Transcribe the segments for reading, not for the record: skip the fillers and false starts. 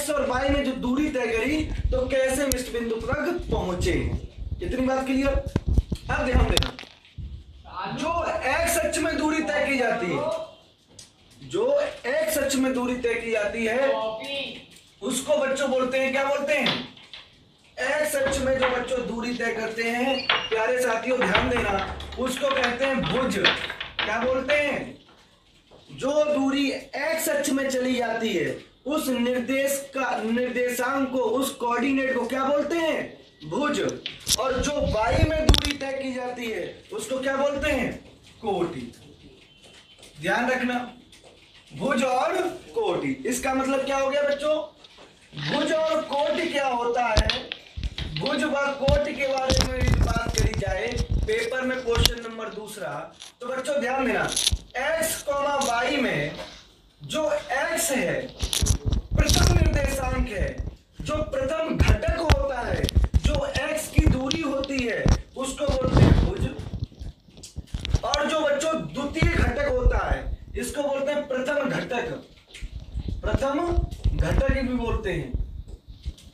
X और Y में जो दूरी तय करी तो कैसे इष्ट बिंदु तक पहुंचे। इतनी बात क्लियर। अब ध्यान देना, जो एक्स अक्ष में दूरी तय की जाती है, जो एक्स अक्ष में दूरी तय की जाती है उसको बच्चों बोलते हैं, क्या बोलते हैं? एक्स अक्ष में जो बच्चों दूरी तय करते हैं, प्यारे साथियों ध्यान देना, उसको कहते हैं भुज। क्या बोलते हैं? जो दूरी एक्स अक्ष में चली जाती है उस निर्देशांक को, उस कोऑर्डिनेट को क्या बोलते हैं? भुज। और जो वाई में दूरी तय की जाती है उसको क्या बोलते हैं? कोटि। ध्यान रखना, भुज और कोटि। इसका मतलब क्या हो गया बच्चों? भुज और कोटि क्या होता है? भुज व कोटि के बारे में बात करी जाए पेपर में क्वेश्चन नंबर दूसरा, तो बच्चों ध्यान देना, x, y में जो x है प्रथम निर्देशांक है, जो प्रथम घटक होता है, जो x की दूरी होती है उसको बोलते हैं भुज। और जो बच्चों द्वितीय घटक होता है इसको बोलते हैं प्रथम घटक। प्रथम घटक भी बोलते हैं।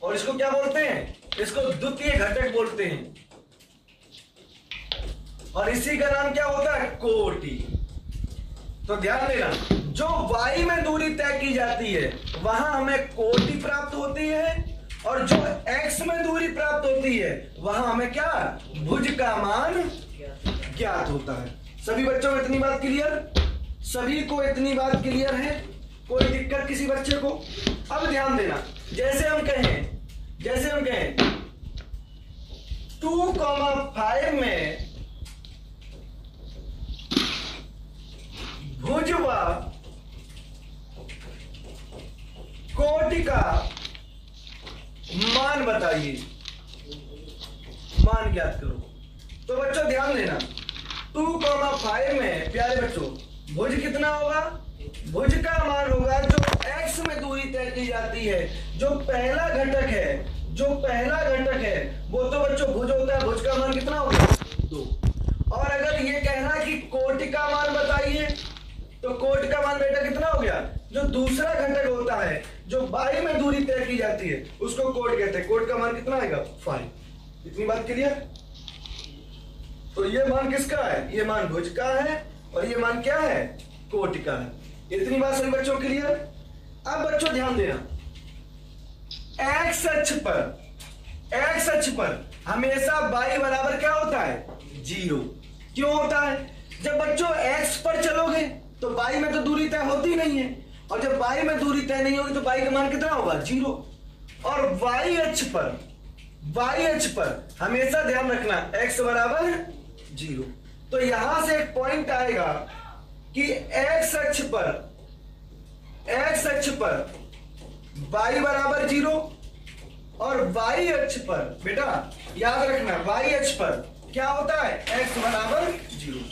और इसको क्या बोलते हैं? इसको द्वितीय घटक बोलते हैं। और इसी का नाम क्या होता है? कोटि। तो ध्यान देना, जो वाई में दूरी तय की जाती है वहां हमें कोटि प्राप्त होती है, और जो एक्स में दूरी प्राप्त होती है वहां हमें क्या? भुज का मान ज्ञात होता है। सभी बच्चों में इतनी बात क्लियर? सभी को इतनी बात क्लियर है? कोई दिक्कत किसी बच्चे को? अब ध्यान देना, जैसे हम कहें 2,5 में भुज व कोटि का मान बताइए, मान ज्ञात करो। तो बच्चों ध्यान देना, 2,5 में प्यारे बच्चों भुज कितना होगा? भुज का मान होगा जो x में दूरी तय की जाती है, जो पहला घटक है, जो पहला घटक है वो तो बच्चों भुज होता है। भुज का मान कितना होगा? 2। और अगर ये कहना कि कोटि का मान बताइए तो कोटि का मान बेटा कितना हो गया? जो दूसरा घटक होता है, जो वाई में दूरी तय की जाती है उसको कोट कहते हैं। कोट का मान कितना आएगा? 5। इतनी बात क्लियर? तो ये मान किसका है? ये मान भुज का है और ये मान क्या है? कोटि का है। इतनी बात सभी बच्चों क्लियर? अब बच्चों ध्यान देना, एक्स अक्ष पर हमेशा y बराबर क्या होता है? 0। क्यों होता है? जब बच्चों x पर चलोगे तो y में तो दूरी तय होती नहीं है, और जब y में दूरी तय नहीं होगी तो y का मान कितना होगा? 0। और y अक्ष पर हमेशा ध्यान रखना x बराबर 0। तो यहां से एक पॉइंट आएगा कि x अक्ष पर y बराबर 0 और y अक्ष पर बेटा याद रखना y अक्ष पर क्या होता है? x बराबर 0।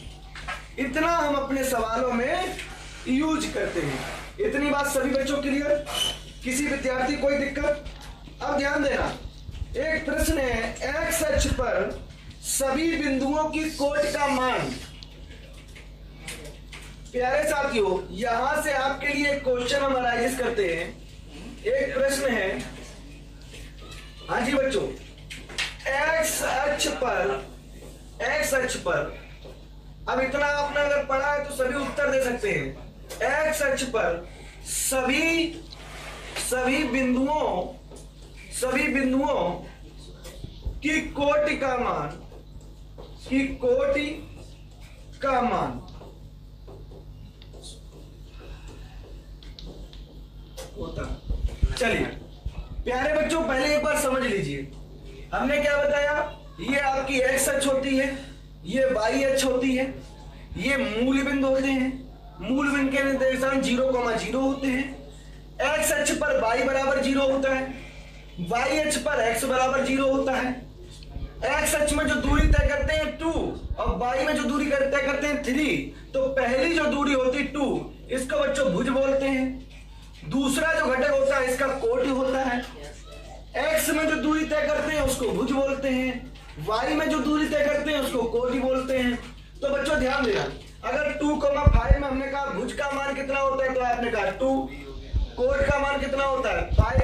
इतना हम अपने सवालों में यूज करते हैं। इतनी बात सभी बच्चों क्लियर? किसी विद्यार्थी कोई दिक्कत? अब ध्यान देना, एक प्रश्न है, x अक्ष पर सभी बिंदुओं की कोटि का मान। प्यारे साथियों यहां से आपके लिए क्वेश्चन हम अराइज करते हैं। एक प्रश्न है, हाँ जी बच्चों, एक्स अक्ष पर अब इतना आपने अगर पढ़ा है तो सभी उत्तर दे सकते हैं। एक्स अक्ष पर सभी बिंदुओं की कोटि का मान होता। चलिए प्यारे बच्चों पहले एक बार समझ लीजिए, हमने क्या बताया? ये आपकी एक्स अक्ष होती है, ये वाई अक्ष होती है, ये मूल बिंदु होते हैं, मूल बिंदु के निर्देशांक 0,0 होते हैं। एक्स अक्ष पर y बराबर 0 होता है, y अक्ष पर x बराबर 0 होता है। एक्स अक्ष में जो दूरी तय करते हैं 2 और y में जो दूरी तय करते हैं 3, तो पहली जो दूरी होती है 2, इसको बच्चों भुज बोलते हैं। दूसरा जो घटक होता है इसका कोटि होता है। x में जो दूरी तय करते हैं उसको भुज बोलते हैं, y में जो दूरी तय करते हैं उसको कोटि बोलते हैं। तो बच्चों ध्यान देना, अगर 2,5 में हमने कहा भुज का मान कितना होता है तो आपने कहा 2, कोट का मान कितना होता है 5।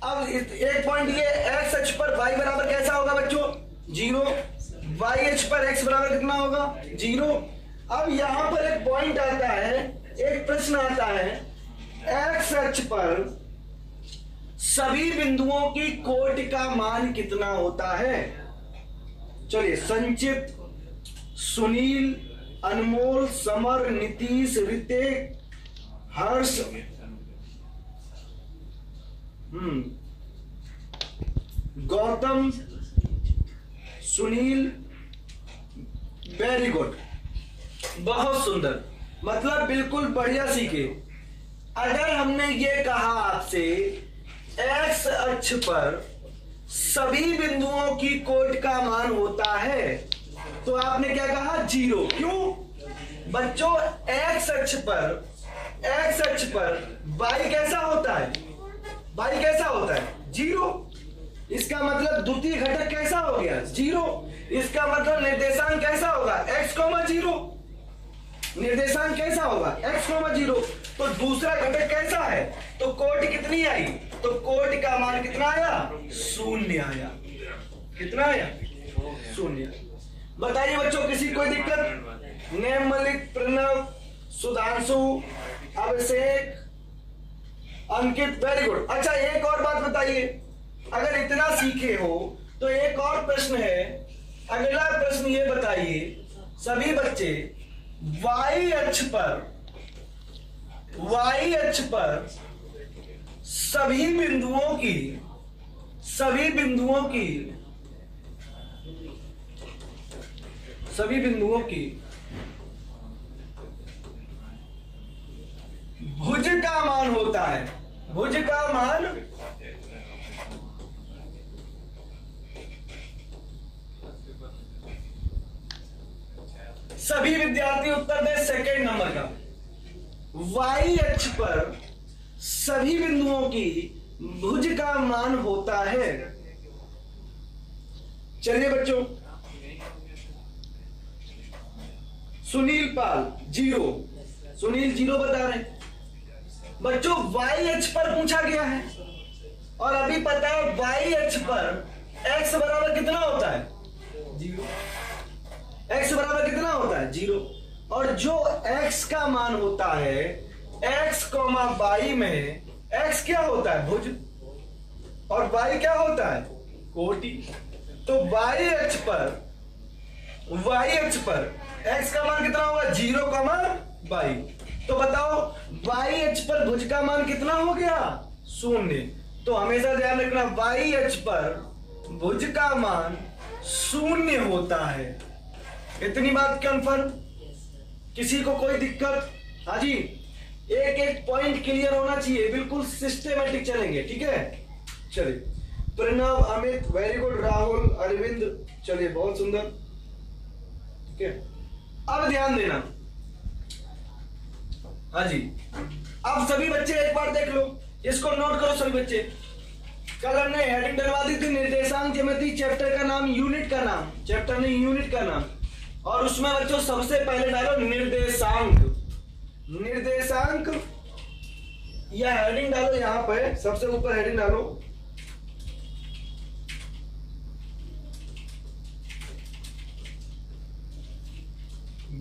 अब एक पॉइंट ये एक्स अक्ष पर y बराबर कैसा होगा बच्चों 0, y अक्ष पर x बराबर कितना होगा 0। अब यहां पर एक पॉइंट आता है, एक प्रश्न आता है, एक्स अक्ष पर सभी बिंदुओं की कोट का मान कितना होता है। चलिए संचित, सुनील, अनमोल, समर, नीतीश, ऋतिक, हर्ष, गौतम, सुनील, वेरी गुड, बहुत सुंदर, मतलब बिल्कुल बढ़िया सीखे। अगर हमने ये कहा आपसे एक्स अक्ष पर सभी बिंदुओं की कोट का मान होता है, तो आपने क्या कहा 0। क्यों बच्चों, एक्स अक्ष पर y कैसा होता है, y कैसा होता है 0। इसका मतलब द्वितीय घटक कैसा हो गया 0। इसका मतलब निर्देशांक कैसा होगा x, 0। निर्देशांक कैसा होगा x, 0। तो दूसरा घटक कैसा है, तो कोट कितनी आई, तो कोट का मान कितना आया 0 आया। कितना आया 0। बताइए बच्चों किसी कोई दिक्कत। नेम, मलिक, प्रणव, सुधांशु, अभिषेक, अंकित, वेरी गुड। अच्छा एक और बात बताइए, अगर इतना सीखे हो तो एक और प्रश्न है। अगला प्रश्न ये बताइए सभी बच्चे, y अक्ष पर सभी बिंदुओं की भुज का मान होता है। भुज का मान सभी विद्यार्थी उत्तर दे सेकेंड नंबर का। y अक्ष पर सभी बिंदुओं की भुज का मान होता है। चलिए बच्चों, सुनील पाल 0, सुनील 0 बता रहे हैं। बच्चों y अक्ष पर पूछा गया है और अभी पता है y अक्ष पर x बराबर कितना होता है 0। x बराबर कितना होता है 0। और जो x का मान होता है x, y में x क्या होता है भुज और y क्या होता है कोटि। तो y अक्ष पर x का मान कितना होगा 0, y। तो बताओ y अक्ष पर भुज का मान कितना हो गया 0। तो हमेशा ध्यान रखना y अक्ष पर भुज का मान 0 होता है। इतनी बात कंफर्म। किसी को कोई दिक्कत? हाँ जी, एक एक पॉइंट क्लियर होना चाहिए, बिल्कुल सिस्टेमेटिक चलेंगे, ठीक है। चलिए प्रणव, अमित, वेरी गुड, राहुल, अरविंद, चलिए बहुत सुंदर, ठीक है। अब ध्यान देना, हाँ जी। अब सभी बच्चे एक बार देख लो, इसको नोट करो सभी बच्चे। कल हमने हेडिंग डलवा दी थी निर्देशांक ज्यामिति, चैप्टर का नाम, यूनिट का नाम, चैप्टर नहीं यूनिट का नाम। और उसमें बच्चों सबसे पहले डालो निर्देशांक। निर्देशांक या हेडिंग डालो, यहां पे सबसे ऊपर हेडिंग डालो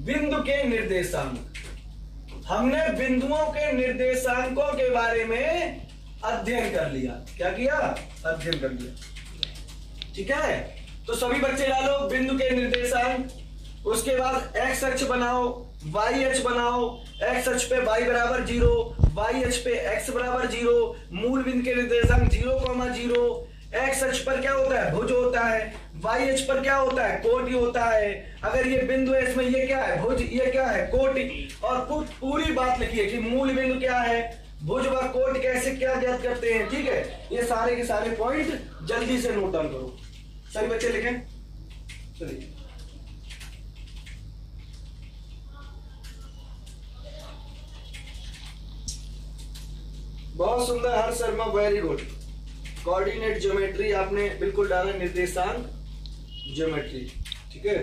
बिंदु के निर्देशांक। हमने बिंदुओं के निर्देशांकों के बारे में अध्ययन कर लिया। क्या किया? अध्ययन कर लिया, ठीक है। तो सभी बच्चे डालो बिंदु के निर्देशांक। उसके बाद एक्स अक्ष बनाओ, वाई अक्ष बनाओ। एक्स अक्ष पे y बराबर 0, वाई अक्ष पे x बराबर 0, मूल बिंदु के निर्देशांक 0,0। एक्स अक्ष पर क्या होता है भुज होता है, वाई अक्ष पर क्या होता है कोटि होता है। अगर ये बिंदु है इसमें ये क्या है भुज, ये क्या है कोटि। और पूरी बात लिखिए कि मूल बिंदु क्या है, भुज व कोटि कैसे क्या ज्ञात करते हैं, ठीक है। ये सारे के सारे पॉइंट जल्दी से नोट डाउन करो, सभी बच्चे लिखें। चलिए बहुत सुंदर Harsh Sharma, very good. Coordinate geometry आपने बिल्कुल डाला, निर्देशांक ज्योमेट्री, ठीक है।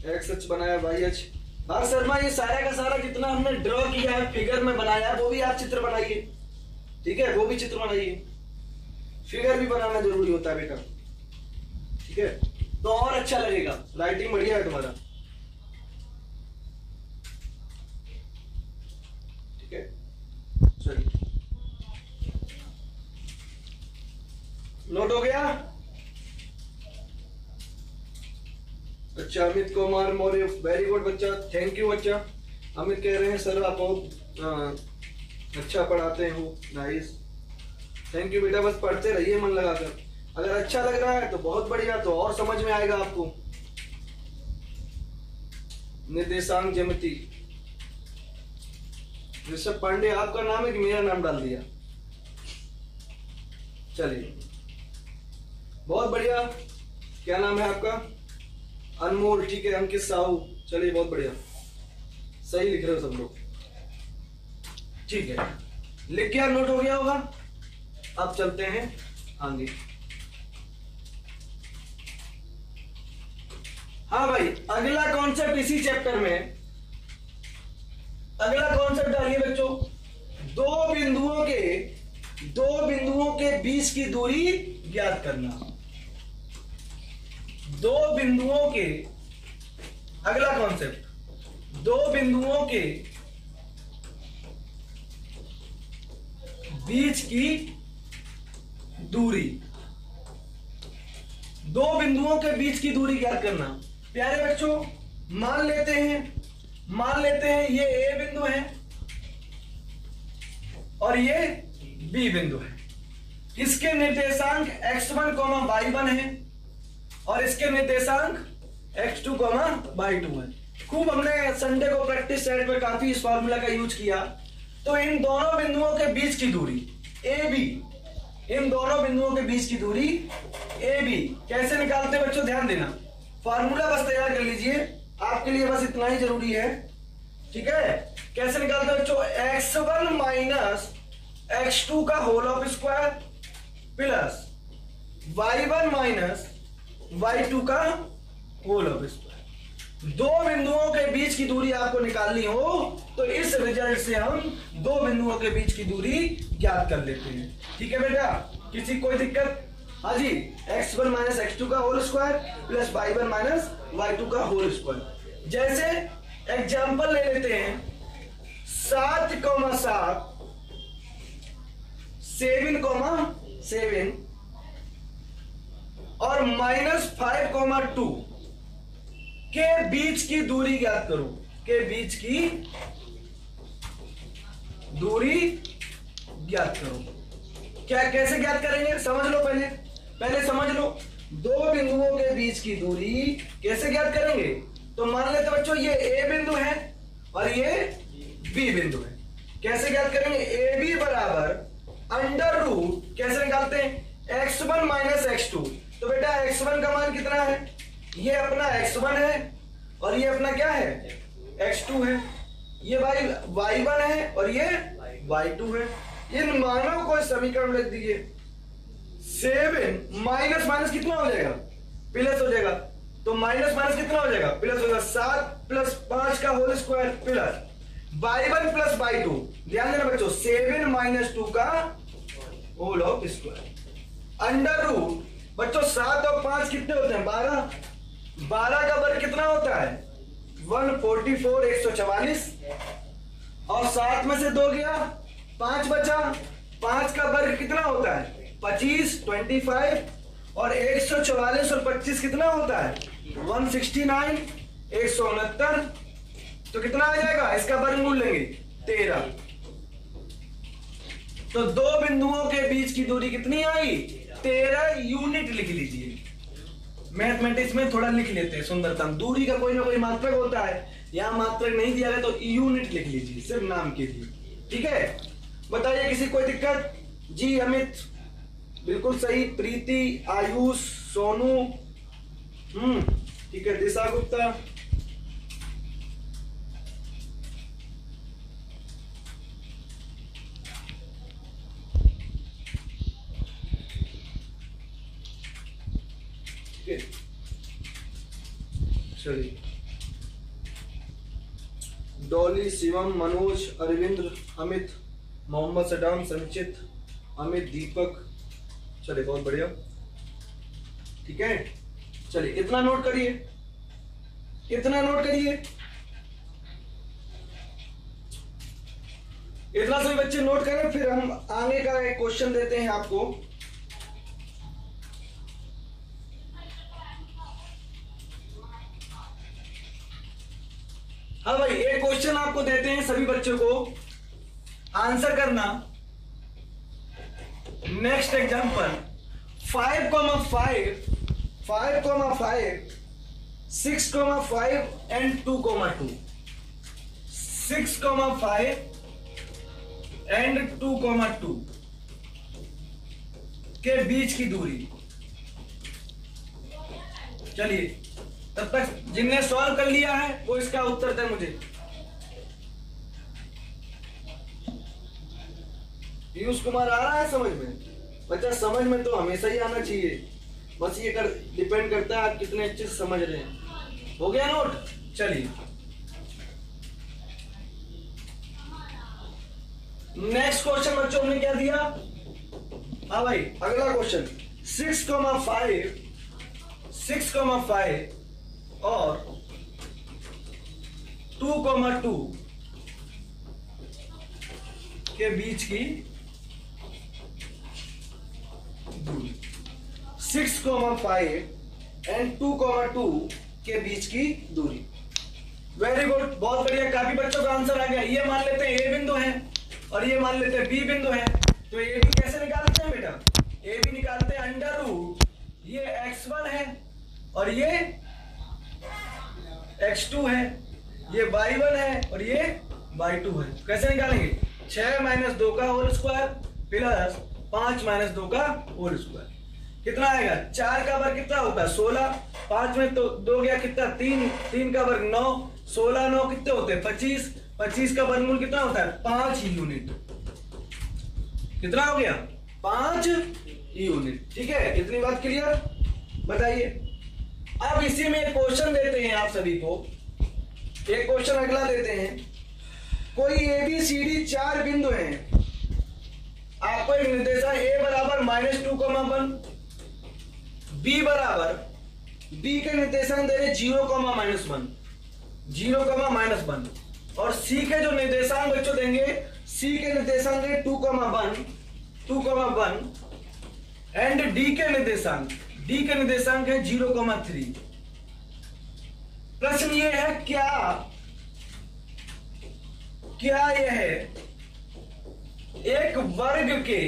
एक्स अक्ष बनाया, वाई अक्ष, हाँ शर्मा, ये सारा का सारा जितना हमने ड्रॉ किया है, फिगर में बनाया है, वो भी आप चित्र बनाइए। ठीक है, वो भी चित्र बनाइए। फिगर भी बनाना जरूरी होता है बेटा। ठीक है, तो और अच्छा लगेगा, राइटिंग बढ़िया है तुम्हारा। ठीक है, चलिए, नोट हो गया। अच्छा, अमित कुमार मौर्य, वेरी गुड बच्चा, थैंक यू बच्चा। अमित कह रहे हैं सर आप बहुत अच्छा पढ़ाते हो, नाइस, थैंक यू बेटा। बस पढ़ते रहिए मन लगाकर, अगर अच्छा लग रहा है तो बहुत बढ़िया, तो और समझ में आएगा आपको। निर्देशांक ज्यामिति, ऋषभ पांडे आपका नाम है कि मेरा नाम डाल दिया? चलिए, बहुत बढ़िया। क्या नाम है आपका? अनमोल, ठीक है। अंकित साहू, चलिए बहुत बढ़िया, सही लिख रहे हो सब लोग। ठीक है, लिख के नोट हो गया होगा। अब चलते हैं आगे। हाँ भाई, अगला कॉन्सेप्ट इसी चैप्टर में, अगला कॉन्सेप्ट डालिए बच्चों। दो बिंदुओं के बीच की दूरी ज्ञात करना। दो बिंदुओं के, अगला कॉन्सेप्ट, दो बिंदुओं के बीच की दूरी, दो बिंदुओं के बीच की दूरी ज्ञात करना। प्यारे बच्चों, मान लेते हैं ये ए बिंदु है और ये बी बिंदु है। इसके निर्देशांक x1, y1 है और इसके निर्देशांक x2, y2 है। खूब हमने संडे को प्रैक्टिस सेट में काफी इस फॉर्मूला का यूज किया। तो इन दोनों बिंदुओं के बीच की दूरी AB, इन दोनों बिंदुओं के बीच की दूरी AB कैसे निकालते हैं बच्चों, ध्यान देना। फॉर्मूला बस तैयार कर लीजिए, आपके लिए बस इतना ही जरूरी है। ठीक है, कैसे निकालते हैं बच्चों? x1 माइनस x2 का whole of square plus y1 minus y2 का होल ऑफ स्क्वायर। दो बिंदुओं के बीच की दूरी आपको निकालनी हो तो इस रिजल्ट से हम दो बिंदुओं के बीच की दूरी ज्ञात कर लेते हैं। ठीक है बेटा, किसी कोई दिक्कत? हाँ जी, x1 माइनस x2 का whole square plus y1 minus y2 का होल स्क्वायर। जैसे एग्जाम्पल ले लेते हैं, 7,7 7,7 और -5,2 के बीच की दूरी ज्ञात करो। के बीच की दूरी ज्ञात करो। क्या, कैसे ज्ञात करेंगे? समझ लो, पहले समझ लो। दो बिंदुओं के बीच की दूरी कैसे ज्ञात करेंगे? तो मान लेते बच्चों ये ए बिंदु है और ये बी बिंदु है। कैसे ज्ञात करेंगे? ए बी बराबर अंडर रूट, कैसे निकालते हैं? x1 minus x2। तो बेटा x1 का मान कितना है? ये अपना x1 है और ये अपना क्या है? x2 है। ये y1 है और ये y2 है। इन मानों को समीकरण लिख दीजिए। 7 माइनस माइनस कितना हो जाएगा? प्लस हो जाएगा। तो माइनस माइनस कितना हो जाएगा? प्लस हो जाएगा। 7 प्लस 5 का whole square plus y1 plus y2। ध्यान देना बच्चों, 7 माइनस 2 का whole of square under root. बच्चों 7 और 5 कितने होते हैं? 12। 12 का वर्ग कितना होता है? 144, 144। और 7 में से 2 गया, 5 बचा। 5 का वर्ग कितना होता है? 25, 25। और 144 और 25 कितना होता है? 169, 169। तो कितना आ जाएगा? इसका वर्गमूल लेंगे 13। तो दो बिंदुओं के बीच की दूरी कितनी आई? 13 यूनिट लिख लीजिए। मैथमेटिक्स में थोड़ा लिख लेते हैं सुंदरता। दूरी का कोई ना कोई मात्रक होता है, यहां मात्रक नहीं दिया गया तो यूनिट लिख लीजिए सिर्फ नाम के लिए। ठीक है, बताइए किसी कोई दिक्कत? जी अमित बिल्कुल सही, प्रीति, आयुष, सोनू, ठीक है, दिशा गुप्ता, चलिए डॉली, शिवम, मनोज, अरविंद, अमित, मोहम्मद सदाम, संचित, अमित, दीपक। चलिए बहुत बढ़िया, ठीक है। चलिए इतना नोट करिए, इतना नोट करिए, इतना सभी बच्चे नोट करें। फिर हम आगे का एक क्वेश्चन देते हैं आपको। हाँ भाई, एक क्वेश्चन आपको देते हैं, सभी बच्चों को आंसर करना। नेक्स्ट एग्जांपल 5,5, 5,5, 6,5 एंड 2,2, 6,5 एंड 2,2 के बीच की दूरी। चलिए तब तक जिनने सॉल्व कर लिया है वो इसका उत्तर दे मुझे। पीयूष कुमार आ रहा है समझ में? बच्चा समझ में तो हमेशा ही आना चाहिए, बस ये डिपेंड करता है आप कितने अच्छे से समझ रहे हैं। हो गया नोट? चलिए नेक्स्ट क्वेश्चन बच्चों हमने क्या दिया? हाँ भाई अगला क्वेश्चन 6,5 और 2,2 के बीच की दूरी। 6,5 एंड 2,2 के बीच की दूरी। वेरी गुड, बहुत बढ़िया, काफी बच्चों का आंसर आ गया। ये मान लेते हैं ए बिंदु है और ये मान लेते हैं बी बिंदु है, तो ए बी कैसे निकालते हैं बेटा? ए बी निकालते हैं अंडर रूट, ये x1 है और ये x2 है, ये y1 है और ये y2 है। कैसे निकालेंगे? 6 - 2 का होल स्क्वायर प्लस 5 - 2 का होल स्क्वायर। कितना आएगा? 4 का वर्ग कितना होता है? 16, 5 में तो 2 गया कितना? 3, 3 का वर्ग 9, 16 9 कितने होते हैं? 25, 25 का वर्गमूल कितना होता है? 5 यूनिट। कितना हो गया? 5 यूनिट। ठीक है, इतनी बात क्लियर? बताइए। अब इसी में एक क्वेश्चन देते हैं आप सभी को, एक क्वेश्चन अगला देते हैं। कोई ABCD 4 बिंदु हैं, आपको एक निर्देशांक A बराबर -2,1, B के निर्देशांक दे रहे 0,-1, 0,-1 और C के जो निर्देशांक बच्चों देंगे, C के निर्देशांक देंगे 2,1 एंड D के निर्देशांक है 0,3। प्रश्न ये है क्या यह एक वर्ग के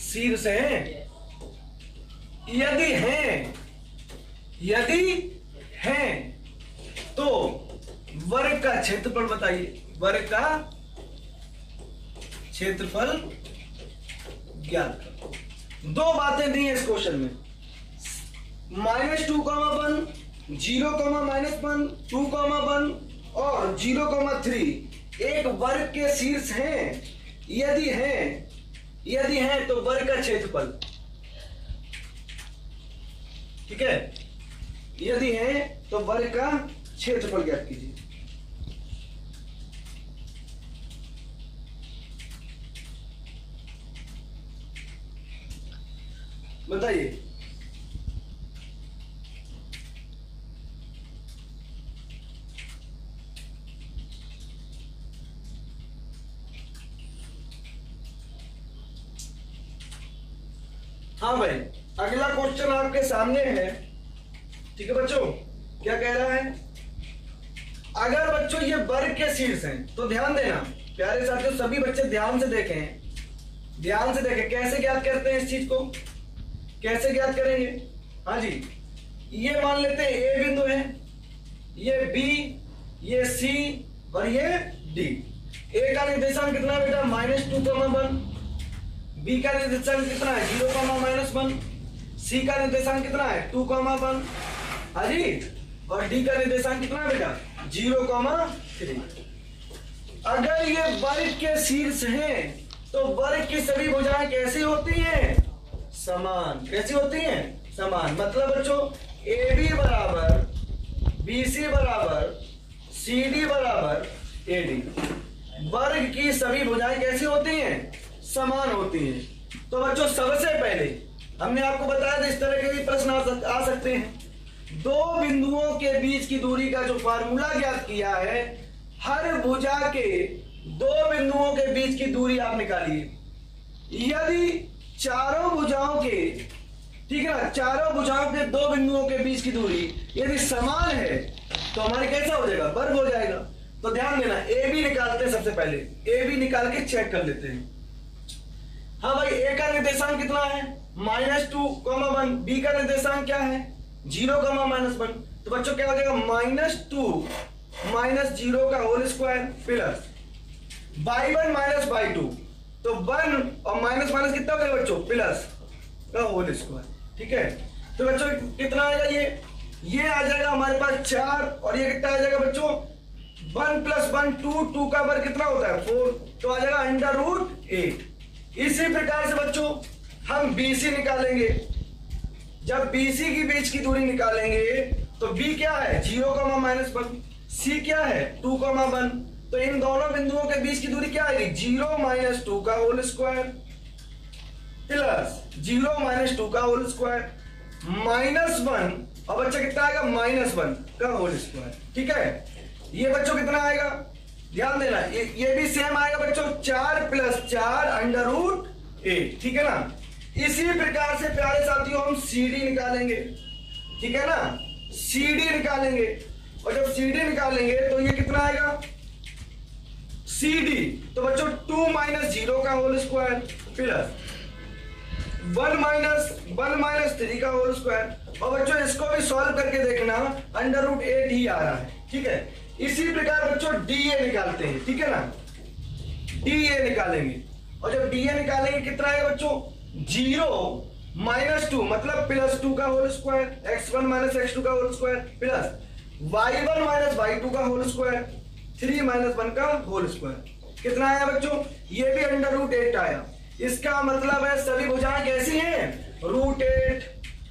शीर्ष हैं? यदि हैं तो वर्ग का क्षेत्रफल बताइए। वर्ग का क्षेत्रफल ज्ञात करो। 2 बातें दी हैं इस क्वेश्चन में, -2,1, 0,-1, 2,1 और 0,3 एक वर्ग के शीर्ष हैं। यदि हैं तो वर्ग का क्षेत्रफल। ठीक है, यदि हैं तो वर्ग का क्षेत्रफल ज्ञात कीजिए। बताइए। हाँ भाई, अगला क्वेश्चन आपके सामने है। ठीक है बच्चों, क्या कह रहा है? अगर बच्चों ये वर्ग के शीर्ष हैं तो ध्यान देना प्यारे साथियों, सभी बच्चे ध्यान से देखें, कैसे ज्ञात करते हैं इस चीज को, कैसे ज्ञात करेंगे? हाँ जी, ये मान लेते हैं ए बिंदु है, ये बी, ये सी और ये डी। ए का निर्देशांक कितना है बेटा? -2,1। बी का निर्देशांक कितना है? 0,-1। सी का निर्देशांक कितना है? 2,1। हाँ जी, और डी का निर्देशांक कितना है बेटा? 0,3। अगर ये वर्ग के शीर्ष हैं तो वर्ग की सभी भुजाएं कैसी होती हैं? समान। कैसी होती हैं? समान। मतलब बच्चों ए बी बराबर बी सी बराबर सी डी बराबर ए डी। वर्ग की सभी भुजाएं कैसी होती हैं? समान होती हैं। तो बच्चों सबसे पहले हमने आपको बताया था इस तरह के भी प्रश्न आ सकते हैं। दो बिंदुओं के बीच की दूरी का जो फार्मूला ज्ञात किया है, हर भुजा के दो बिंदुओं के बीच की दूरी आप निकालिए। यदि चारों भुजाओं के, ठीक है ना, चारों भुजाओं के दो बिंदुओं के बीच की दूरी यदि समान है तो हमारे कैसा हो जाएगा? वर्ग हो जाएगा। तो ध्यान देना, ए बी निकालते हैं। सबसे पहले ए बी निकाल के चेक कर लेते हैं। हाँ भाई, ए का निर्देशांक कितना है? -2, 1। बी का निर्देशांक क्या है? 0, -1। तो बच्चों क्या हो जाएगा? -2 -0 का whole square plus y1 y2। तो 1 और माइनस माइनस कितना हो जाएगा बच्चों? प्लस का होल स्क्वायर। ठीक है, तो बच्चों कितना आएगा? ये आ जाएगा हमारे पास 4, और ये कितना आ जाएगा बच्चों? 1 + 1 2 का वर्ग कितना होता है? 4। तो आ जाएगा √8। इसी प्रकार से बच्चों हम BC निकालेंगे। जब BC की बीच की दूरी निकालेंगे तो B क्या है? 0, -1। C क्या है? 2, 1। तो इन दोनों बिंदुओं के बीच की दूरी क्या आएगी? 0 - 2 का होल स्क्वायर प्लस 0 - 2 का होल स्क्वायर -1। और बच्चा कितना आएगा? -1 का होल स्क्वायर। ठीक है, ये बच्चों कितना आएगा? ध्यान देना, ये भी सेम आएगा बच्चों, 4 + 4 √8। ठीक है ना। इसी प्रकार से प्यारे साथियों हम CD निकालेंगे। ठीक है ना, CD निकालेंगे। और जब CD निकालेंगे तो ये कितना आएगा? CD तो बच्चों 2 - 0 का होल स्क्वायर प्लस 1 - 3 का होल स्क्वायर। और बच्चों इसको भी सॉल्व करके देखना, √8 ही आ रहा है। ठीक है, इसी प्रकार बच्चों DA निकालते हैं। ठीक है ना, DA निकालेंगे। और जब DA निकालेंगे कितना आएगा बच्चों? 0 - 2 मतलब +2 का होल स्क्वायर, x1 - x2 का whole square plus y1 - y2 का होल स्क्वायर, 3 - 1 का होल स्क्वायर। कितना आया बच्चों? ये भी √8 आया। इसका मतलब है सभी भुजाएं कैसी हैं? √8,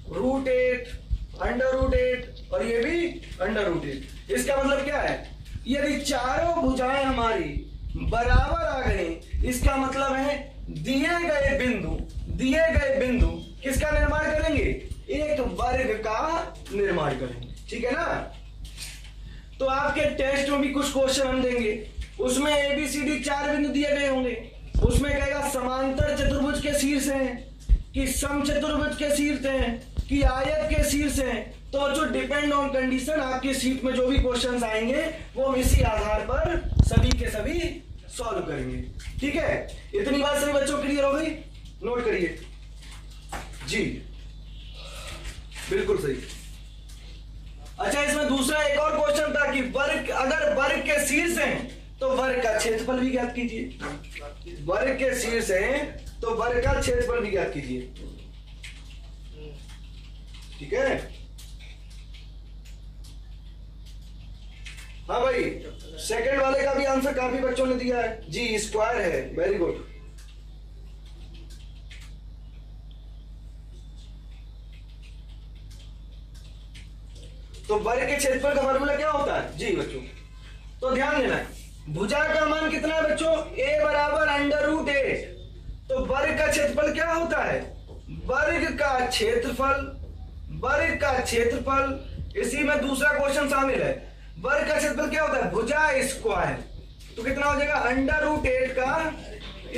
√8, √8 और ये भी √8। इसका मतलब क्या है? यदि चारों भुजाएं हमारी बराबर आ गई, इसका मतलब है दिए गए बिंदु किसका निर्माण करेंगे? एक वर्ग का निर्माण करेंगे। ठीक है ना। तो आपके टेस्ट में भी कुछ क्वेश्चन हम देंगे, उसमें ABCD 4 बिंदु दिए गए होंगे। उसमें कहेगा समांतर चतुर्भुज के शीर्ष हैं कि समचतुर्भुज के शीर्ष हैं कि आयत के शीर्ष हैं। तो जो डिपेंड ऑन कंडीशन आपकी शीट में जो भी क्वेश्चंस आएंगे वो हम इसी आधार पर सभी के सभी सॉल्व करेंगे। ठीक है, इतनी बात सभी बच्चों क्लियर हो गई? नोट करिए जी, बिल्कुल सही। अच्छा, इसमें दूसरा एक और क्वेश्चन था कि वर्ग, अगर वर्ग के शीर्ष हैं तो वर्ग का क्षेत्रफल भी ज्ञात कीजिए। वर्ग के शीर्ष हैं तो वर्ग का क्षेत्रफल भी ज्ञात कीजिए। ठीक है, हाँ भाई, सेकंड वाले का भी आंसर काफी बच्चों ने दिया है जी, स्क्वायर है। Very good. तो वर्ग के क्षेत्रफल का फार्मूला क्या होता है जी बच्चों? तो ध्यान देना, भुजा का मान कितना है बच्चों? A बराबर √8। तो वर्ग का क्षेत्रफल क्या होता है? वर्ग का क्षेत्रफल। इसी में दूसरा क्वेश्चन शामिल है। वर्ग का क्षेत्रफल क्या होता है? भुजा स्क्वायर। तो कितना हो जाएगा? √8 का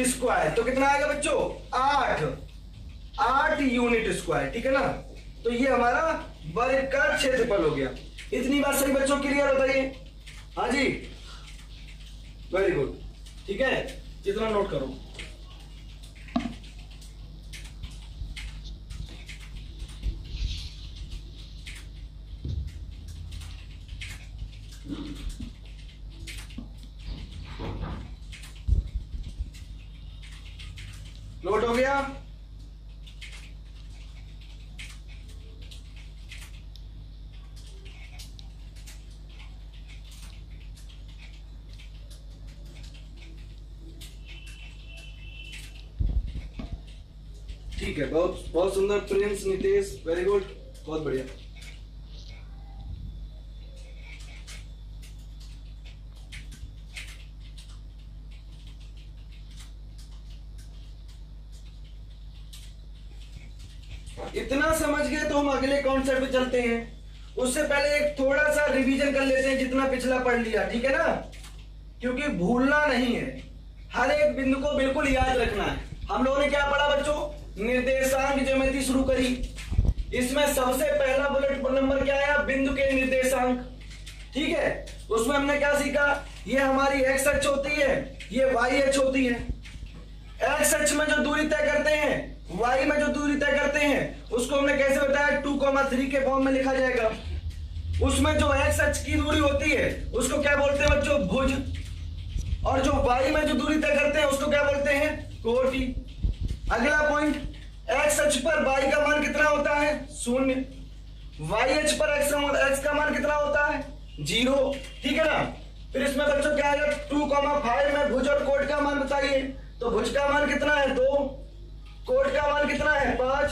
स्क्वायर। तो कितना आएगा बच्चों? 8 यूनिट स्क्वायर। ठीक है ना। तो ये हमारा वर्ग का क्षेत्रफल हो गया। इतनी बात सभी बच्चों क्लियर बताइए? हाँ जी, वेरी गुड। ठीक है, जितना नोट करो। नोट हो गया? ठीक है, बहुत बहुत सुंदर प्रिंस, नितेश, वेरी गुड, बहुत बढ़िया। इतना समझ गए तो हम अगले कॉन्सेप्ट पे चलते हैं। उससे पहले एक थोड़ा सा रिवीजन कर लेते हैं जितना पिछला पढ़ लिया, ठीक है ना, क्योंकि भूलना नहीं है, हर एक बिंदु को बिल्कुल याद रखना है। हम लोगों ने क्या पढ़ा बच्चों, निर्देशांक ज्यामिति शुरू करी। इसमें सबसे पहला बुलेट नंबर क्या आया, बिंदु के निर्देशांक, ठीक है। उसमें हमने क्या सीखा, ये हमारी एक्स अक्ष होती है, ये वाई अक्ष होती है। एक्स अक्ष में जो दूरी तय करते हैं, वाई में जो दूरी तय करते हैं, उसको हमने कैसे बताया, 2,3 के फॉर्म में लिखा जाएगा। उसमें जो एक्स अक्ष की दूरी होती है उसको क्या बोलते हैं बच्चों, भुज। और जो वाई में जो दूरी तय करते हैं उसको क्या बोलते हैं, कोटि। अगला पॉइंट, एक्स अक्ष पर वाई का मान कितना होता है, 0। वाई अक्ष पर एक्स का मान कितना होता है, 0, ठीक है ना। फिर इसमें बच्चों क्या आएगा, 2,5 में भुज और कोट का मान बताइए। तो भुज का मान कितना है, 2, कोट का मान कितना है, 5।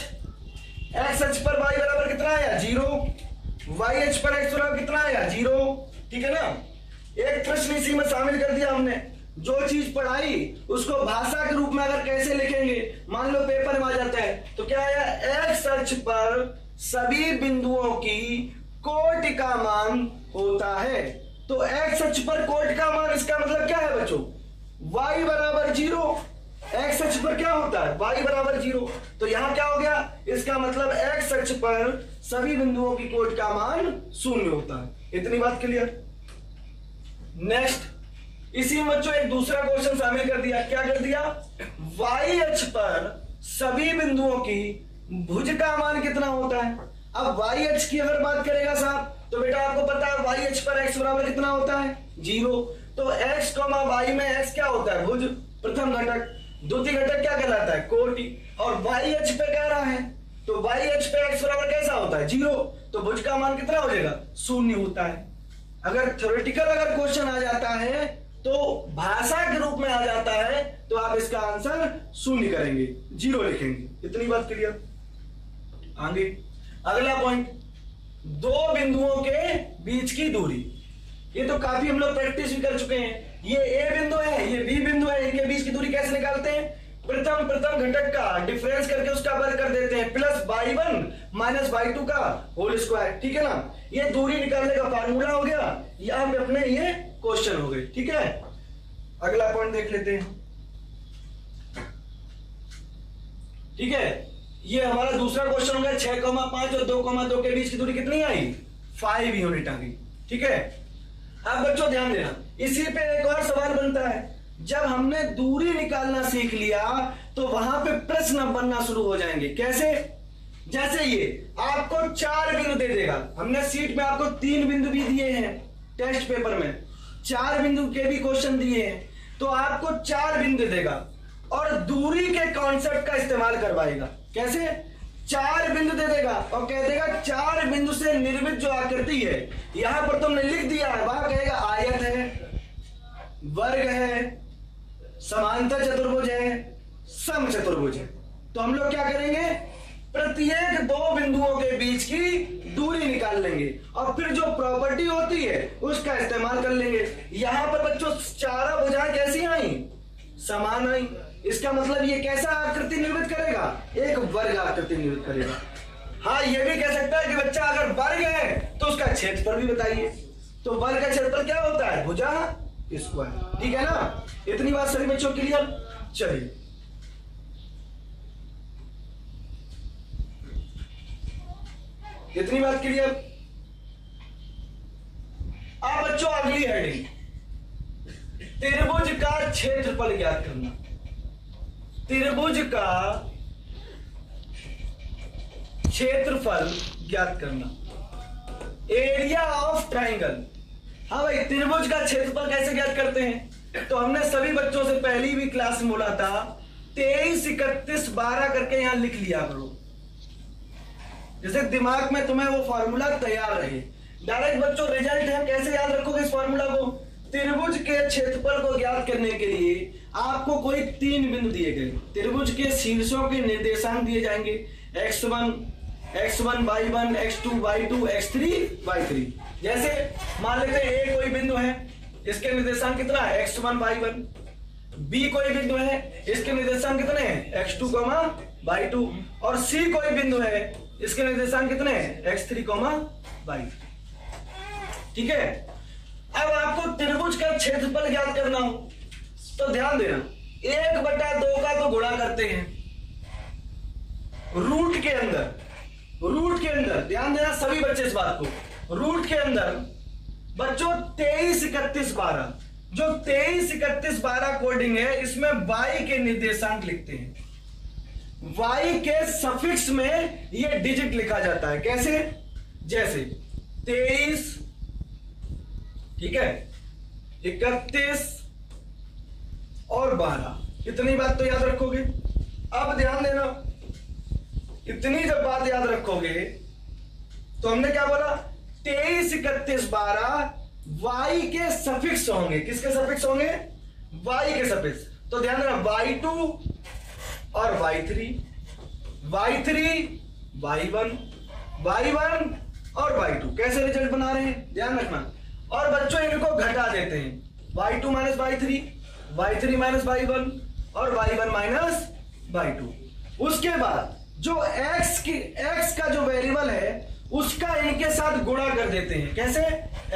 एक्स अक्ष पर वाई बराबर कितना आया, 0। वाई अक्ष पर एक्स बराबर कितना आया, 0, ठीक है ना। एक प्रश्न इसी में शामिल कर दिया हमने, जो चीज पढ़ाई उसको भाषा के रूप में अगर कैसे लिखेंगे, मान लो पेपर में आ जाता है तो क्या आया, एक्स अक्ष पर सभी बिंदुओं की कोटि का मान होता है। तो एक्स अक्ष पर कोटि का मान, इसका मतलब क्या है बच्चों, y बराबर 0। एक्स अक्ष पर क्या होता है, y बराबर 0। तो यहां क्या हो गया, इसका मतलब एक्स अक्ष पर सभी बिंदुओं की कोटि का मान 0 होता है। इतनी बात क्लियर। नेक्स्ट, इसी में बच्चों एक दूसरा क्वेश्चन शामिल कर दिया। क्या कर दिया, y अक्ष पर सभी बिंदुओं की भुज का मान कितना होता है। अब y अक्ष की अगर बात करेगा साहब, तो बेटा आपको पता है y अक्ष पर x बराबर कितना होता है, 0। तो x, y में x क्या होता है, भुज, प्रथम घटक। द्वितीय घटक क्या कहलाता है, कोटि। और y अक्ष पे कह रहा है, तो y अक्ष पे x बराबर कैसा होता है, 0। तो भुज का मान कितना हो जाएगा, 0 होता है। अगर थ्योरेटिकल अगर क्वेश्चन आ जाता है तो भाषा के रूप में आ जाता है, तो आप इसका आंसर 0 करेंगे, 0 लिखेंगे। इतनी बात क्लियर। आगे अगला पॉइंट, दो बिंदुओं के बीच की दूरी। ये तो काफी हम लोग प्रैक्टिस भी कर चुके हैं। ये ए बिंदु है, ये बी बिंदु है, इनके बीच की दूरी कैसे निकालते हैं, प्रथम घटक का डिफरेंस करके उसका वर्ग कर देते हैं, प्लस y1 माइनस y2 का होल स्क्वायर, ठीक है ना। ये दूरी निकालने का फार्मूला हो गया, यहां पे अपने ये क्वेश्चन हो गए, ठीक है। अगला पॉइंट देख लेते हैं, ठीक है। ये हमारा दूसरा क्वेश्चन हो गया, 6,5 और 2,2 के बीच की दूरी कितनी आई, 5 यूनिट आ गई, ठीक है। अब बच्चों ध्यान देना, इसी पे एक और सवाल बनता है। जब हमने दूरी निकालना सीख लिया तो वहां पे प्रश्न बनना शुरू हो जाएंगे। कैसे, जैसे ये आपको 4 बिंदु दे देगा, हमने सीट में आपको 3 बिंदु भी दिए हैं, टेस्ट पेपर में 4 बिंदु के भी क्वेश्चन दिए हैं, तो आपको 4 बिंदु देगा और दूरी के कॉन्सेप्ट का इस्तेमाल करवाएगा। कैसे, 4 बिंदु दे देगा और कह देगा 4 बिंदु से निर्मित जो आकृति है, यहां पर तुमने लिख दिया है, वहां कहेगा आयत है, वर्ग है, समांतर चतुर्भुज है, समचतुर्भुज है। तो हम लोग क्या करेंगे, प्रत्येक 2 बिंदुओं के बीच की दूरी निकाल लेंगे और फिर जो प्रॉपर्टी होती है उसका इस्तेमाल कर लेंगे। यहां पर बच्चों चारों भुजाएं कैसी आई, समान आई। इसका मतलब ये कैसा आकृति निर्मित करेगा, एक वर्ग आकृति निर्मित करेगा। हाँ, ये भी कह सकता है कि बच्चा अगर वर्ग है तो उसका क्षेत्रफल भी बताइए। तो वर्ग का क्षेत्रफल क्या होता है, भुजा स्क्वायर, ठीक है ना। इतनी बात सभी बच्चों क्लियर। चलिए इतनी बात क्लियर। अब बच्चों अगली हेडिंग, त्रिभुज का क्षेत्रफल ज्ञात करना। त्रिभुज का क्षेत्रफल ज्ञात करना, एरिया ऑफ ट्राइंगल। हाँ भाई, त्रिभुज का क्षेत्रफल कैसे ज्ञात करते हैं, तो हमने सभी बच्चों से पहली भी क्लास में बोला था, 23, 31, 12 करके यहां लिख लिया करो, जैसे दिमाग में तुम्हें वो फॉर्मूला तैयार रहे। डायरेक्ट बच्चों रिजल्ट है, कैसे याद रखोगे इस फॉर्मूला को, त्रिभुज के क्षेत्रफल को ज्ञात करने के लिए आपको कोई 3 बिंदु दिए गए, त्रिभुज के शीर्षों के निर्देशांक दिए जाएंगे, x1 y1, x2 y2, x3 y3। जैसे मान लेते हैं ए कोई बिंदु है, इसके निर्देशांक कितना है, x1 y1। बी कोई बिंदु है, इसके निर्देशांक कितने हैं, x2 बाई टू, और सी कोई बिंदु है, इसके निर्देशांक कितने हैं, x3, y। ठीक है। अब आपको त्रिभुज का क्षेत्रफल ज्ञात करना हो तो ध्यान देना, 1/2 का तो गुणा करते हैं रूट के अंदर, ध्यान देना सभी बच्चे इस बात को। रूट के अंदर बच्चों 23, 31, 12, जो 23, 31, 12 कोडिंग है, इसमें y के निर्देशांक लिखते हैं। y के सफिक्स में ये डिजिट लिखा जाता है, कैसे, जैसे 23, ठीक है, 31 और 12। इतनी बात तो याद रखोगे। अब ध्यान देना, इतनी जब बात याद रखोगे तो हमने क्या बोला, 23, 31, 12 y के सफिक्स होंगे। किसके सफिक्स होंगे, y के सफिक्स। तो ध्यान देना, y2 और y3, y1 और y2। कैसे रिजल्ट बना रहे हैं, ध्यान रखना। और बच्चों इनको घटा देते हैं, y2 minus y3, y3 minus y1 और y1 माइनस y2। उसके बाद जो x का जो वेरिएबल है उसका इनके साथ गुणा कर देते हैं, कैसे,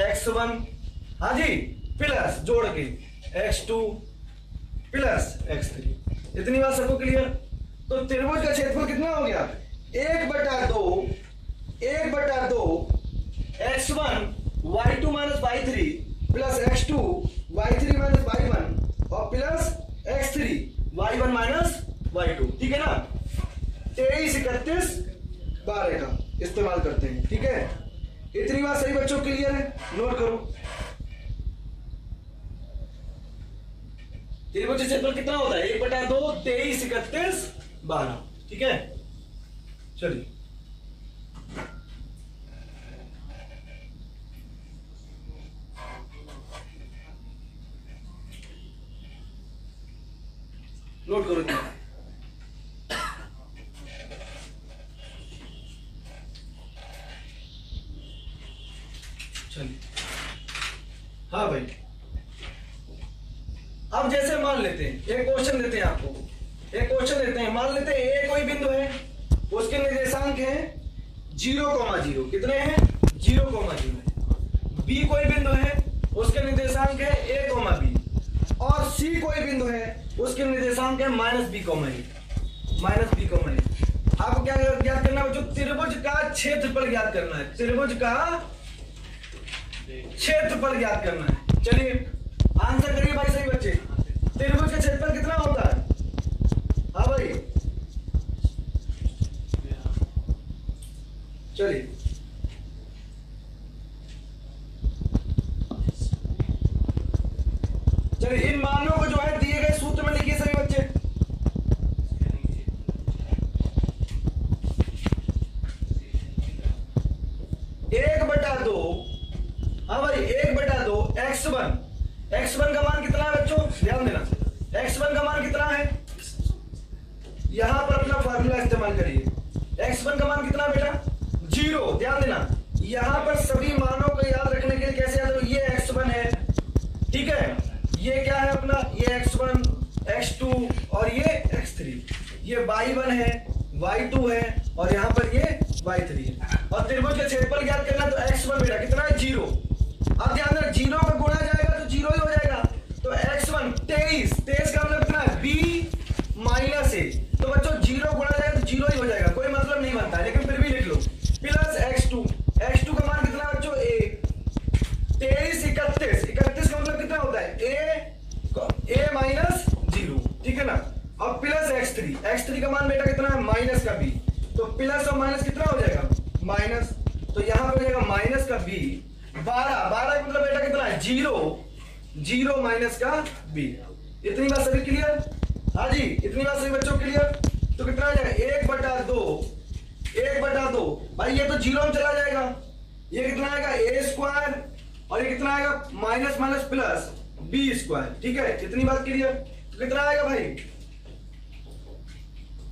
x1, हाँ जी, प्लस जोड़ के x2 प्लस x3। इतनी बात सबको क्लियर। तो त्रिभुज का क्षेत्रफल कितना हो गया, 1/2 x1 y2 minus y3 plus x2 y3 minus y1 और plus x3 y1 minus y2। ठीक है ना। 23, 31, 12 का इस्तेमाल करते हैं। ठीक है, इतनी बात सही बच्चों क्लियर है, नोट करो। त्रिभुज क्षेत्रफल कितना होता है, 1/2 23, 31, 12। ठीक है, चलिए नोट करो। चलिए, हाँ भाई, अब जैसे मान लेते हैं, एक क्वेश्चन देते हैं आपको, मान लेते हैं ए कोई बिंदु है, उसके निर्देशांक हैं 0,0, कितने हैं, 0,0। बी कोई बिंदु है, उसके निर्देशांक है a,b, और सी कोई बिंदु है, उसके निर्देशांक है -b,a। आपको क्या ज्ञात करना है, जो त्रिभुज का क्षेत्रफल ज्ञात करना है, त्रिभुज का क्षेत्रफल ज्ञात करना है। चलिए आंसर करिए भाई सही बच्चे, त्रिभुज का क्षेत्रफल कितना होता है, हाँ भाई, चलिए इन मानों को जो है दिए गए सूत्र में लिखिए सभी बच्चे। एक बटा दो, हाँ भाई, 1/2 x1 का मान कितना है बच्चों, ध्यान देना, x1 का मान कितना है, यहां पर अपना फार्मूला इस्तेमाल करिए। x1 का मान कितना बेटा, 0। ध्यान देना, यहां पर सभी मानों को याद रखने के लिए कैसे याद हो, ये x1 है, ठीक है, ये क्या है अपना, ये x1, x2 और ये x3, ये y1 है, y2 है और यहां पर ये y3 है। और त्रिभुज का क्षेत्रफल ज्ञात करना, तो x1 बेटा कितना है, 0। अब ध्यान देना, 0 का गुणा जाएगा तो 0 ही हो जाएगा। तो x1 23 का मतलब कितना है, b माइनस a। तो बच्चों 0 गुणा जाएगा तो 0 ही हो जाएगा, कोई मतलब नहीं बनता है, लेकिन फिर भी लिख लो, प्लस x2 का मान कितना है बच्चों, a। 23, 31 का मतलब कितना होता है, a माइनस 0। ठीक है ना। अब प्लस x3 का मान बेटा कितना है, माइनस का b। तो प्लस और माइनस कितना हो जाएगा, माइनस। तो यहां पर हो जाएगा माइनस का b। 12 का मतलब बेटा कितना है, 0 माइनस का b। इतनी बात सभी क्लियर, हाँ जी, इतनी बात सभी बच्चों क्लियर। तो कितना आ जाएगा, 1/2 भाई, ये तो 0 में चला जाएगा, ये कितना आएगा, a² और ये कितना आएगा, माइनस माइनस प्लस b²। ठीक है, इतनी बात क्लियर। तो कितना आएगा भाई,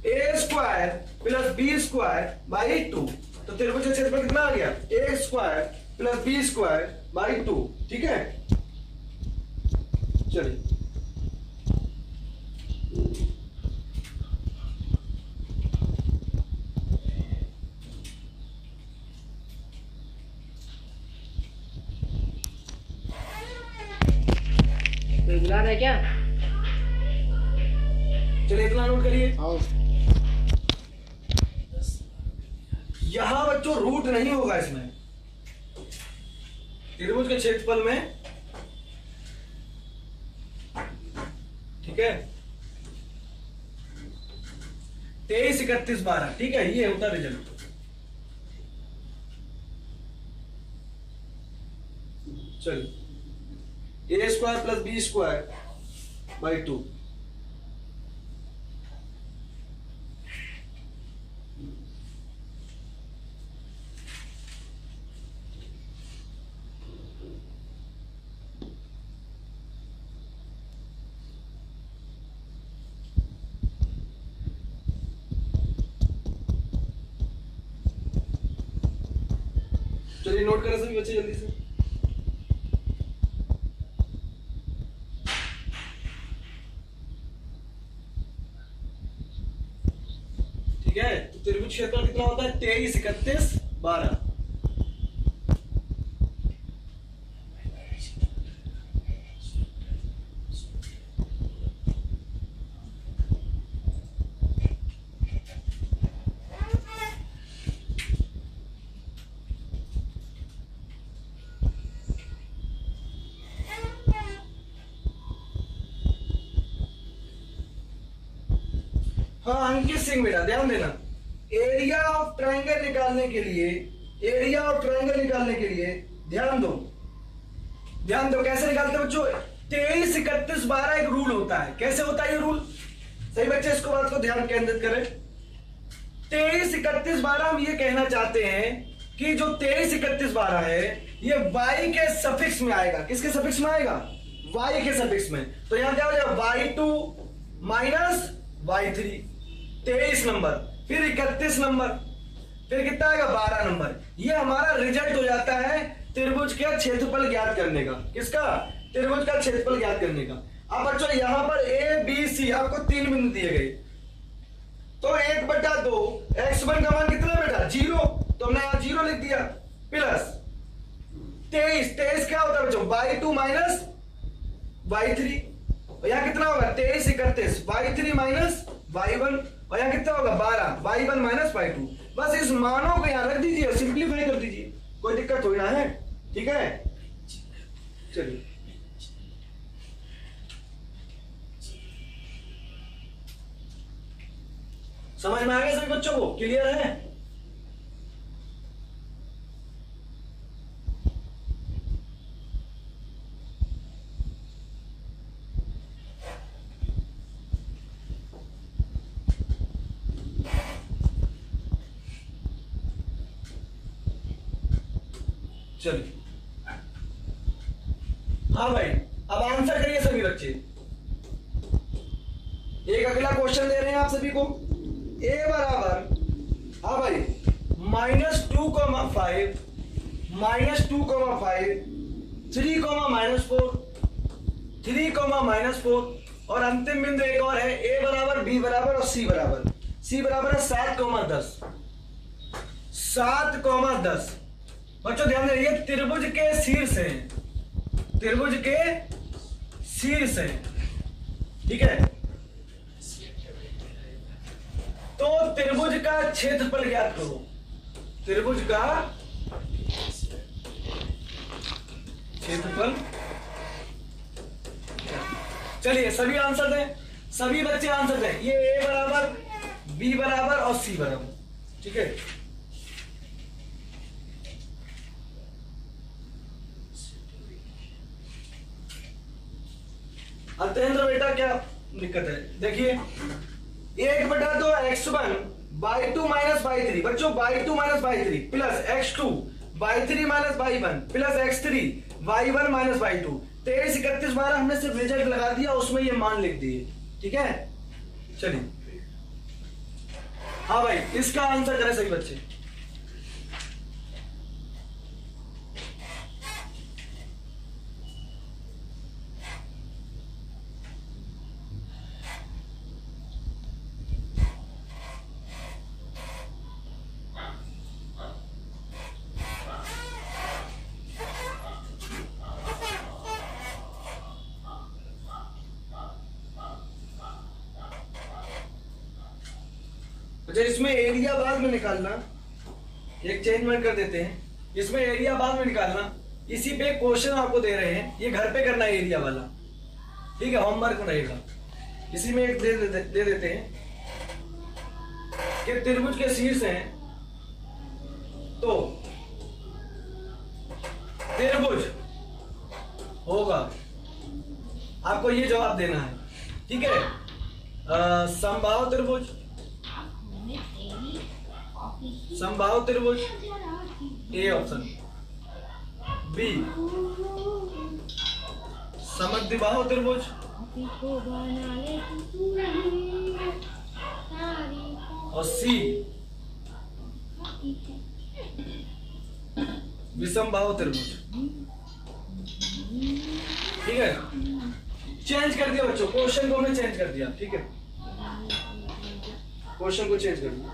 a² प्लस b²/2। तो त्रिभुज का क्षेत्रफल कितना आ गया, a² प्लस b²/2। ठीक है, चलिए कोई बुला रहा है क्या? चलिए इतना नोट करिए। आओ। यहां बच्चों रूट नहीं होगा इसमें, त्रिभुज के क्षेत्रफल में, ठीक है, 23, 31, 12, ठीक है, ये होता रिजल्ट। चलिए A square plus B square by 2, चलिए नोट करें सभी बच्चे जल्दी से। ठीक है, तो त्रिभुज क्षेत्रफल कितना होता है? 23, 31, 12। हाँ अंकित सिंह बेटा ध्यान देना, एरिया ऑफ ट्रायंगल निकालने के लिए, एरिया ऑफ ट्रायंगल निकालने के लिए ध्यान दो, ध्यान दो कैसे निकालते हैं बच्चों। 23, 31, 12 एक रूल होता है। कैसे होता है ये रूल? सही बच्चे इसको बात को ध्यान केंद्रित करें। 23, 31, 12 हम ये कहना चाहते हैं कि जो 23, 31, 12 है ये y के सफिक्स में आएगा। किसके सफिक्स में आएगा? y के सफिक्स में। तो यहां क्या हो जाएगा? y2 माइनस y3, 23 नंबर, फिर 31 नंबर, फिर कितना आएगा? 12 नंबर। ये हमारा रिजल्ट हो जाता है त्रिभुज का क्षेत्रफल ज्ञात करने का। किसका? त्रिभुज का क्षेत्रफल ज्ञात करने का। अब बच्चों यहां पर ए बी सी आपको 3 बिंदु दिए गए, तो 1/2 x1 का मान कितना बेटा? 0, तो हमने यहां 0 लिख दिया, प्लस 23 क्या होता है बच्चों? y2 माइनस y3, और यहां कितना होगा? 23, 31, y3 माइनस y1, और यहां कितना होगा? 12, y1 माइनस y2। बस इस मानों को यहां रख दीजिए, सिंप्लीफाई कर दीजिए, कोई दिक्कत थोड़ी ना है। ठीक है, चलिए समझ में आ गया सभी बच्चों को? क्लियर है? चलिए हाँ भाई, अब आंसर करिए सभी बच्चे। एक अगला क्वेश्चन दे रहे हैं आप सभी को। ए बराबर, हाँ भाई, -2,5, -2,5, 3,-4, 3,-4, और अंतिम बिंदु एक और है, ए बराबर, बी बराबर और सी बराबर। सी बराबर है 7,10, 7,10। बच्चों ध्यान दीजिए, त्रिभुज के शीर्ष है, त्रिभुज के शीर्ष है, ठीक है। तो त्रिभुज का क्षेत्रफल ज्ञात करो, त्रिभुज का क्षेत्रफल। चलिए सभी आंसर दें, सभी बच्चे आंसर दें। ये ए बराबर, बी बराबर और सी बराबर, ठीक है। अत्यंत्र बेटा क्या दिक्कत है? देखिए 1/2 x1 y2 माइनस y3, बच्चों y2 minus y3 plus x2 y3 minus y1 plus x3 y1 minus y2। 23, 31, 12 हमने सिर्फ रिजल्ट लगा दिया, उसमें ये मान लिख दिए, ठीक है। चलिए हाँ भाई, इसका आंसर करें सही बच्चे। अच्छा इसमें एरिया बाद में निकालना, एक चेंजमेंट कर देते हैं, इसमें एरिया बाद में निकालना। इसी पे क्वेश्चन आपको दे रहे हैं, ये घर पे करना है एरिया वाला, ठीक है, होमवर्क रहेगा। इसी में एक दे देते हैं कि त्रिभुज के शीर्ष हैं तो त्रिभुज होगा, आपको ये जवाब देना है, ठीक है। समबाहु त्रिभुज, समबाहु त्रिभुज ए ऑप्शन, बी समद्विबाहु त्रिभुज, और सी विषमबाहु त्रिभुज, ठीक है। चेंज कर दिया बच्चों, क्वेश्चन को हमने चेंज कर दिया, ठीक है, क्वेश्चन को चेंज कर दिया।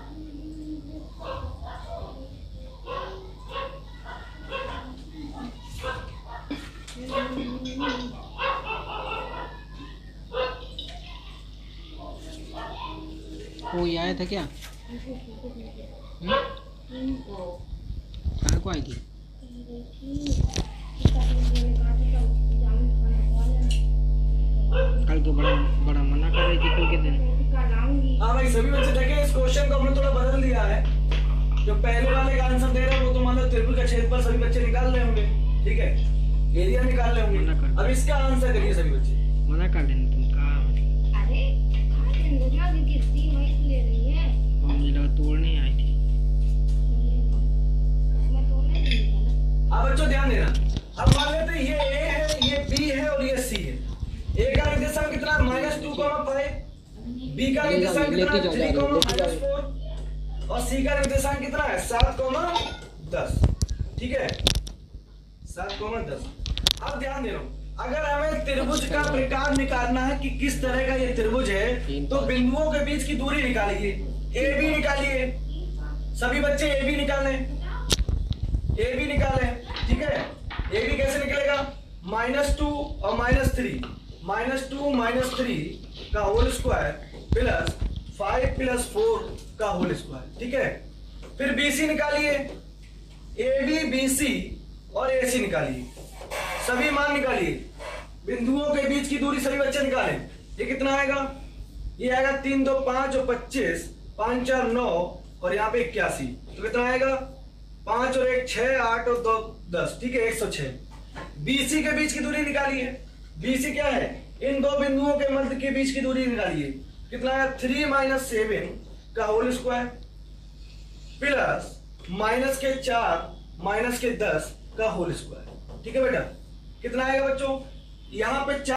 वो ये आया था क्या? कहाँ को आई थी? कल तो बड़ा बड़ा मना कर रही थी कल के दिन। हाँ भाई सभी बच्चे देखें, इस क्वेश्चन को हमने थोड़ा बदल दिया है। जो पहले वाले का आंसर दे रहे हैं वो तो मान लो त्रिभुज का क्षेत्रफल सभी बच्चे निकाल रहे होंगे, ठीक है, एरिया निकाल रहे होंगे। अब इसका आंसर करिए सभी बच्चे। मना कर देना तुम कहा। अरे कितनी वही ले रही है, मुझे लगा तोड़ने आई थी। मैं तोड़ने नहीं था ना। अब बच्चों ध्यान देना, अब मान लेते हैं ये ए है, ये बी है और ये सी है। ए का निर्देशांक कितना है -2,5, बी का निर्देशांक कितना है 3,-4 और सी का निर्देशांक कितना है 7,10, ठीक है, 7,10। अब ध्यान देना, अगर हमें त्रिभुज का प्रकार निकालना है कि किस तरह का ये त्रिभुज है, तो बिंदुओं के बीच की दूरी निकालिए, ए बी निकालिए, सभी बच्चे ए बी निकालें, ए बी निकालें, ठीक है। ए बी कैसे निकलेगा, -2 और -3, -2 - 3 का होल स्क्वायर प्लस 5 + 4 का होल स्क्वायर, ठीक है। फिर BC निकालिए, AB BC और AC निकालिए, सभी मान निकालिए, बिंदुओं के बीच की दूरी सभी बच्चे निकालें। ये कितना आएगा, ये आएगा 3 2 5 और 25, 5 4 9 और यहाँ पे 81, तो कितना आएगा 5 और 1 6, 8 और 2 10, ठीक है, 106। BC के बीच की दूरी निकालिए, BC क्या है, इन दो बिंदुओं के मध्य के बीच की दूरी निकालिए, कितना है 3 - 7 का होल स्क्वायर प्लस -4 - 10 का होल स्क्वायर, ठीक है बेटा। कितना आएगा बच्चों, यहाँ पे